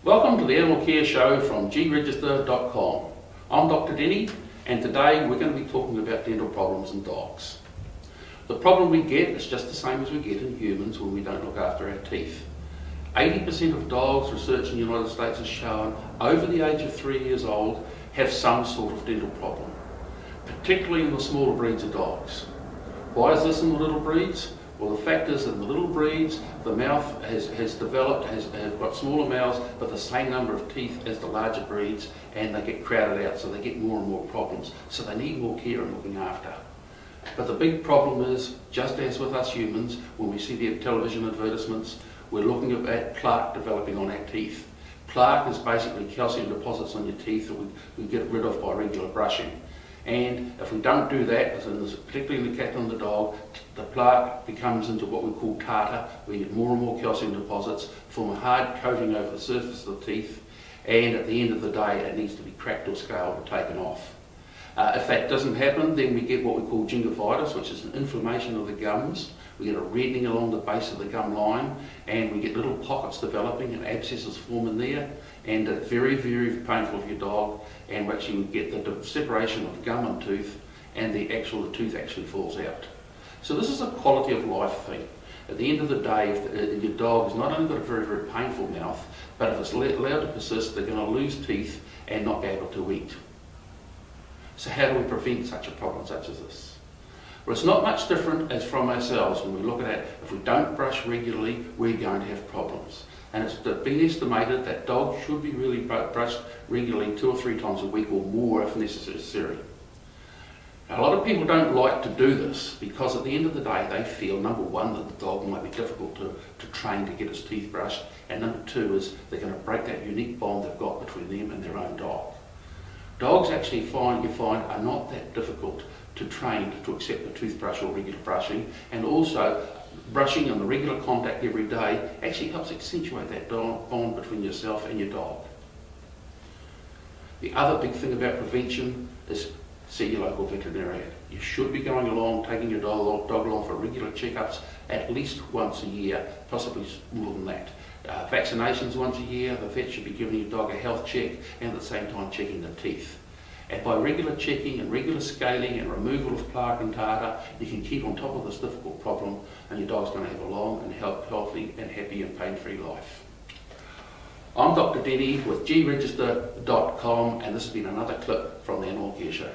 Welcome to the Animal Care Show from gregister.com. I'm Dr. Denny, and today we're going to be talking about dental problems in dogs. The problem we get is just the same as we get in humans when we don't look after our teeth. 80% of dogs, research in the United States has shown, over the age of 3 years old, have some sort of dental problem, particularly in the smaller breeds of dogs. Why is this in the little breeds? Well, the fact is that in the little breeds, the mouth has developed, has got smaller mouths, but the same number of teeth as the larger breeds, and they get crowded out, so they get more and more problems. So they need more care and looking after. But the big problem is, just as with us humans, when we see the television advertisements, we're looking at plaque developing on our teeth. Plaque is basically calcium deposits on your teeth that we get rid of by regular brushing. And if we don't do that, particularly in the cat and the dog, the plaque becomes into what we call tartar. We get more and more calcium deposits, form a hard coating over the surface of the teeth, and at the end of the day it needs to be cracked or scaled or taken off. If that doesn't happen, then we get what we call gingivitis, which is an inflammation of the gums. We get a reddening along the base of the gum line, and we get little pockets developing and abscesses forming there, and it's very, very painful for your dog, and actually we get the separation of gum and tooth, and the tooth actually falls out. So this is a quality of life thing. At the end of the day, if your dog has not only got a very, very painful mouth, but if it's allowed to persist, they're going to lose teeth and not be able to eat. So how do we prevent such a problem such as this? Well, it's not much different as from ourselves when we look at it. If we don't brush regularly, we're going to have problems. And it's been estimated that dogs should be really brushed regularly 2 or 3 times a week or more if necessary. Now, a lot of people don't like to do this because at the end of the day they feel, number one, that the dog might be difficult to train to get its teeth brushed, and number two is they're going to break that unique bond they've got between them and their own dog. Dogs actually you find are not that difficult to train to accept the toothbrush or regular brushing, and also brushing and the regular contact every day actually helps accentuate that bond between yourself and your dog. The other big thing about prevention is see your local veterinarian. You should be going along, taking your dog along for regular checkups at least once a year, possibly more than that. Vaccinations once a year, the vet should be giving your dog a health check and at the same time checking the teeth. And by regular checking and regular scaling and removal of plaque and tartar, you can keep on top of this difficult problem, and your dog's going to have a long and healthy and happy and pain-free life. I'm Dr. Denny with gregister.com, and this has been another clip from the Animal Care Show.